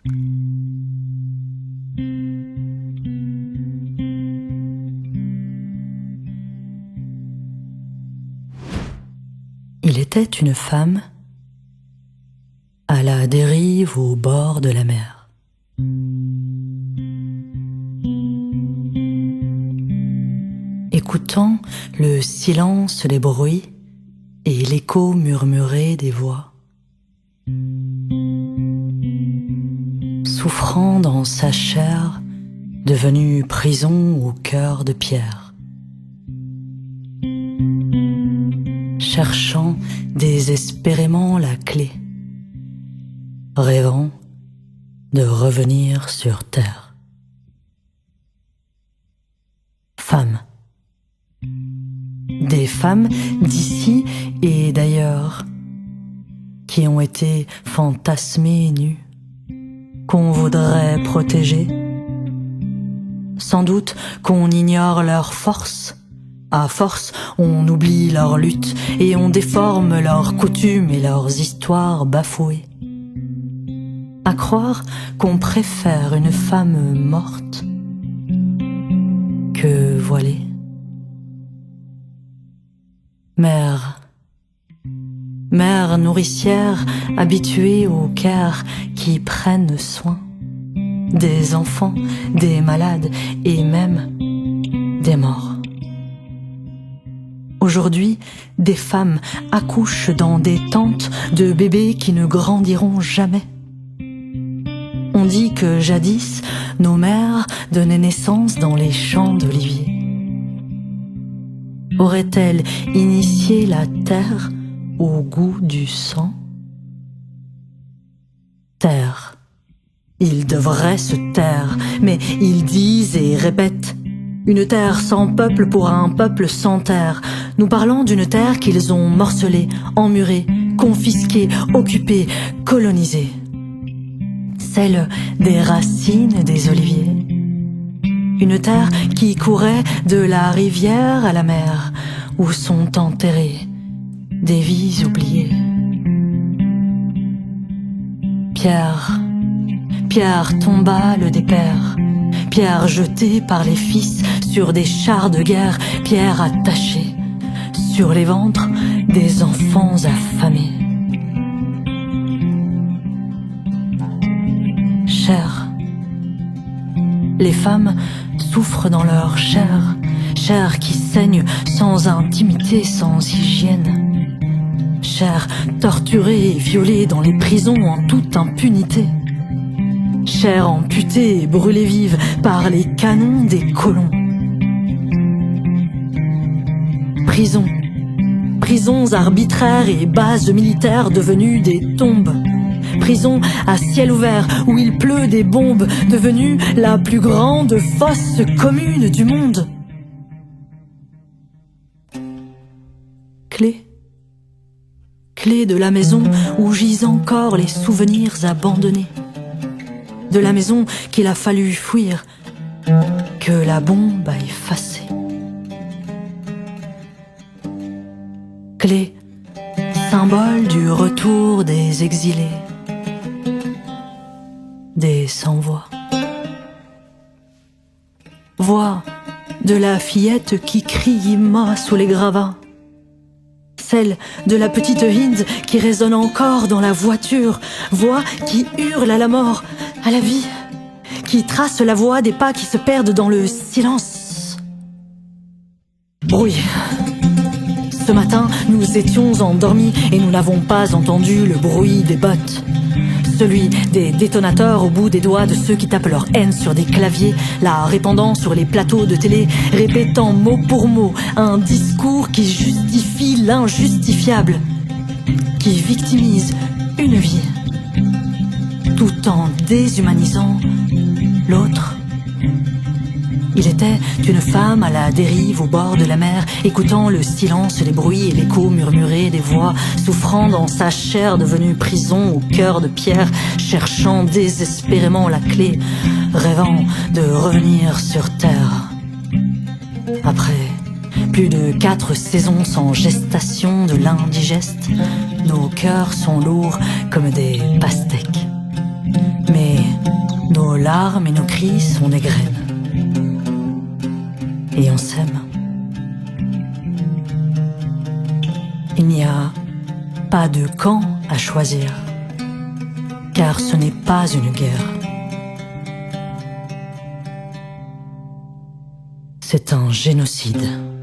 Il était une femme à la dérive au bord de la mer. Écoutant le silence des bruits et l'écho murmuré des voix, souffrant dans sa chair devenue prison au cœur de pierre, cherchant désespérément la clé, rêvant de revenir sur terre. Femmes. Des femmes d'ici et d'ailleurs qui ont été fantasmées nues, qu'on voudrait protéger. Sans doute qu'on ignore leur force. À force, on oublie leur lutte et on déforme leurs coutumes et leurs histoires bafouées. À croire qu'on préfère une femme morte que voilée. Mère nourricière habituée au care qui prennent soin des enfants, des malades et même des morts. Aujourd'hui, des femmes accouchent dans des tentes de bébés qui ne grandiront jamais. On dit que jadis, nos mères donnaient naissance dans les champs d'oliviers. Aurait-elle initié la terre au goût du sang? Terre. Ils devraient se taire, mais ils disent et répètent. Une terre sans peuple pour un peuple sans terre. Nous parlons d'une terre qu'ils ont morcelée, emmurée, confisquée, occupée, colonisée. Celle des racines des oliviers. Une terre qui courait de la rivière à la mer, où sont enterrées des vies oubliées. Pierre tomba le des pères, Pierre jeté par les fils sur des chars de guerre, Pierre attaché sur les ventres des enfants affamés. Chair. Les femmes souffrent dans leur chair, chair qui saigne sans intimité, sans hygiène. Chair torturée et violée dans les prisons en toute impunité. Chair amputée et brûlée vive par les canons des colons. Prisons arbitraires et bases militaires devenues des tombes. Prison à ciel ouvert où il pleut des bombes, devenue la plus grande fosse commune du monde. Clé de la maison où gisent encore les souvenirs abandonnés. De la maison qu'il a fallu fuir, que la bombe a effacée. Clé, symbole du retour des exilés, des sans-voix. Voix de la fillette qui crie Imma sous les gravats. Celle de la petite Hind qui résonne encore dans la voiture. Voix qui hurle à la mort, à la vie, qui trace la voie des pas qui se perdent dans le silence. Bruit. Ce matin, nous étions endormis et nous n'avons pas entendu le bruit des bottes. Celui des détonateurs au bout des doigts de ceux qui tapent leur haine sur des claviers, la répandant sur les plateaux de télé, répétant mot pour mot un discours qui justifie l'injustifiable, qui victimise une vie, tout en déshumanisant l'autre. Il était une femme à la dérive au bord de la mer, écoutant le silence, les bruits et l'écho murmuré des voix, souffrant dans sa chair devenue prison au cœur de pierre, cherchant désespérément la clé, rêvant de revenir sur terre. Après plus de 4 saisons sans gestation de l'indigeste, nos cœurs sont lourds comme des pastèques. Mais Nos larmes et nos cris sont des graines. Et on s'aime. Il n'y a pas de camp à choisir, car ce n'est pas une guerre. C'est un génocide.